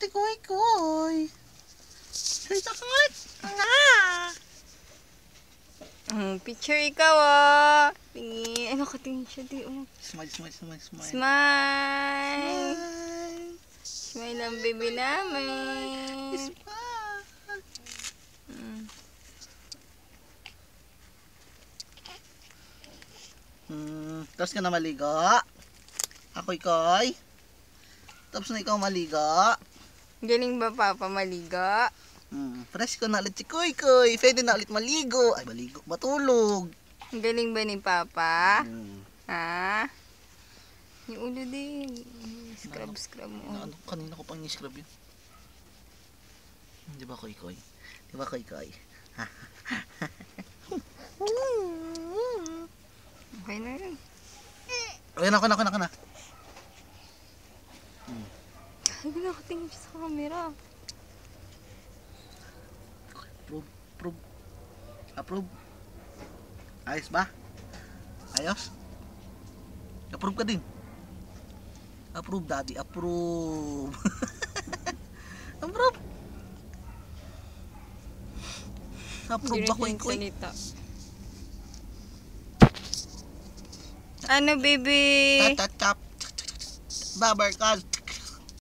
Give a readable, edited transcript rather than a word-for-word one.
Ate Koy Koy. Salita ka nga. Picture ikaw ah. Tingin. Ano ka tingin siya di oh. Smile, smile, smile, smile. Smile. Smile. Smile ang baby namin. Smile. Tapos ka na maligo. Ako'y Koy. Tapos na ikaw maligo. Galing ba papa maligo? Fresh ko na ulit si Koy Koy. Pwede na ulit maligo. Ay, maligo. Matulog. Galing ba ni papa? Ha? Yung ulo din. Scrub, scrub mo. Ano, kanina ko pang i-scrub yun. Di ba Koy Koy? Di ba Koy Koy? Okay na yun. Okay na, ako na. Sabi na ako tingin siya sa camera. Approve. Ayos ba? Ayos? Approve ka din. Approve, daddy. Approve. Approve. Approve ba, Koy Koy? Ano, baby? Tap. Babarkal.